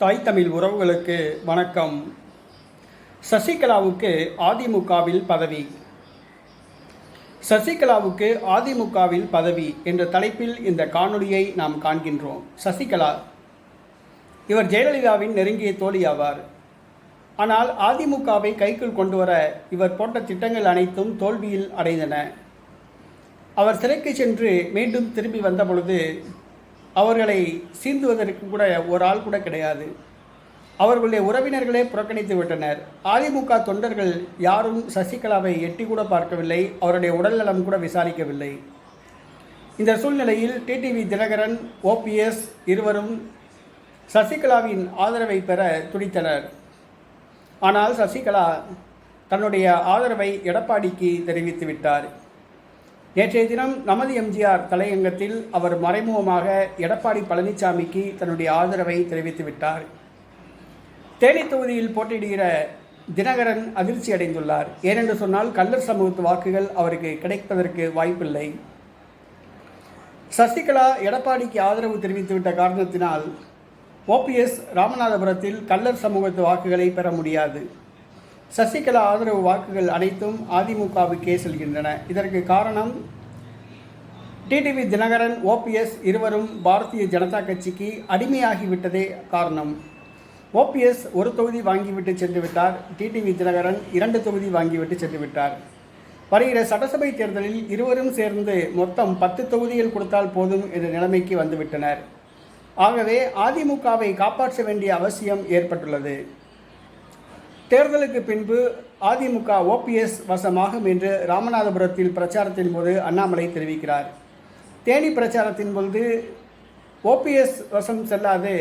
தாய் தமிழ் உறவுகளுக்கு வணக்கம். சசிகலாவுக்கு அதிமுகவில் பதவி. சசிகலாவுக்கு அதிமுகவில் பதவி என்ற தலைப்பில் இந்த காணொளியை நாம் காண்கின்றோம். சசிகலா இவர் ஜெயலலிதாவின் நெருங்கிய தோழி ஆவார். ஆனால் அதிமுகவை கைக்குள் கொண்டு வர இவர் போட்ட திட்டங்கள் அனைத்தும் தோல்வியில் அடைந்தன. அவர் சிறைக்கு சென்று மீண்டும் திரும்பி வந்த பொழுது அவர்களை சீந்துவதற்கு கூட ஒரு ஆள் கூட கிடையாது. அவர்களுடைய உறவினர்களே புறக்கணித்து விட்டனர். அதிமுக தொண்டர்கள் யாரும் சசிகலாவை எட்டி கூட பார்க்கவில்லை. அவருடைய உடல்நலம் கூட விசாரிக்கவில்லை. இந்த சூழ்நிலையில் டிடிவி தினகரன், ஓபிஎஸ் இருவரும் சசிகலாவின் ஆதரவை பெற துடித்தனர். ஆனால் சசிகலா தன்னுடைய ஆதரவை எடப்பாடிக்கு தெரிவித்து விட்டார். நேற்றைய தினம் நமது எம்ஜிஆர் தலையங்கத்தில் அவர் மறைமுகமாக எடப்பாடி பழனிசாமிக்கு தன்னுடைய ஆதரவை தெரிவித்து விட்டார். தேனி தொகுதியில் போட்டியிடுகிற தினகரன் அதிர்ச்சி அடைந்துள்ளார். ஏனென்று சொன்னால் கள்ளர் சமூகத்து வாக்குகள் அவருக்கு கிடைப்பதற்கு வாய்ப்பில்லை. சசிகலா எடப்பாடிக்கு ஆதரவு தெரிவித்துவிட்ட காரணத்தினால் ஓபிஎஸ் ராமநாதபுரத்தில் கள்ளர் சமூகத்து வாக்குகளை பெற முடியாது. சசிகலா ஆதரவு வாக்குகள் அனைத்தும் அதிமுகவுக்கே செல்கின்றன. இதற்கு காரணம் டிடிவி தினகரன், ஓபிஎஸ் இருவரும் பாரதிய ஜனதா கட்சிக்கு அடிமையாகிவிட்டதே காரணம். ஓபிஎஸ் ஒரு தொகுதி வாங்கிவிட்டு சென்று விட்டார். டிடிவி தினகரன் 2 தொகுதி வாங்கிவிட்டு சென்று விட்டார். வருகிற சட்டசபை தேர்தலில் இருவரும் சேர்ந்து மொத்தம் 10 தொகுதிகள் கொடுத்தால் போதும் என்ற நிலைமைக்கு வந்துவிட்டனர். ஆகவே அதிமுகவை காப்பாற்ற வேண்டிய அவசியம் ஏற்பட்டுள்ளது. தேர்தலுக்கு பின்பு அதிமுக ஓபிஎஸ் வசமாகும் என்று ராமநாதபுரத்தில் பிரச்சாரத்தின் போது அண்ணாமலை தெரிவிக்கிறார். தேனி பிரச்சாரத்தின் பொழுது ஓபிஎஸ் வசம் செல்லாது,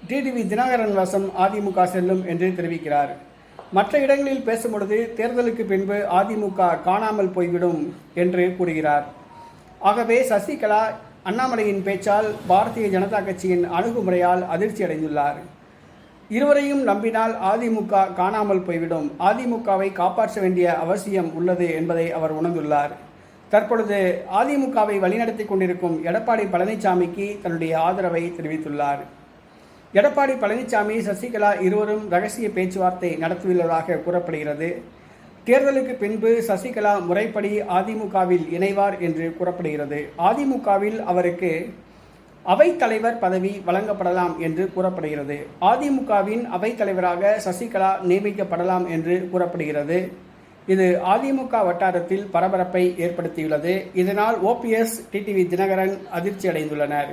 டிடிவி தினகரன் வசம் அதிமுக செல்லும் என்று தெரிவிக்கிறார். மற்ற இடங்களில் பேசும்பொழுது தேர்தலுக்கு பின்பு அதிமுக காணாமல் போய்விடும் என்று கூறுகிறார். ஆகவே சசிகலா அண்ணாமலையின் பேச்சால் பாரதிய ஜனதா கட்சியின் அணுகுமுறையால் அதிர்ச்சி அடைந்துள்ளார். இருவரையும் நம்பினால் அதிமுக காணாமல் போய்விடும். அதிமுகவை காப்பாற்ற வேண்டிய அவசியம் உள்ளது என்பதை அவர் உணர்ந்துள்ளார். தற்பொழுது அதிமுகவை வழிநடத்தி கொண்டிருக்கும் எடப்பாடி பழனிசாமிக்கு தன்னுடைய ஆதரவை தெரிவித்துள்ளார். எடப்பாடி பழனிசாமி, சசிகலா இருவரும் ரகசிய பேச்சுவார்த்தை நடத்தியுள்ளதாக கூறப்படுகிறது. தேர்தலுக்கு பின்பு சசிகலா முறைப்படி அதிமுகவில் இணைவார் என்று கூறப்படுகிறது. அதிமுகவில் அவருக்கு அவைத்தலைவர் பதவி வழங்கப்படலாம் என்று கூறப்படுகிறது. அதிமுகவின் அவைத்தலைவராக சசிகலா நியமிக்கப்படலாம் என்று கூறப்படுகிறது. இது அதிமுக வட்டாரத்தில் பரபரப்பை ஏற்படுத்தியுள்ளது. இதனால் ஓபிஎஸ், டிடிவி தினகரன் அதிர்ச்சி அடைந்துள்ளனர்.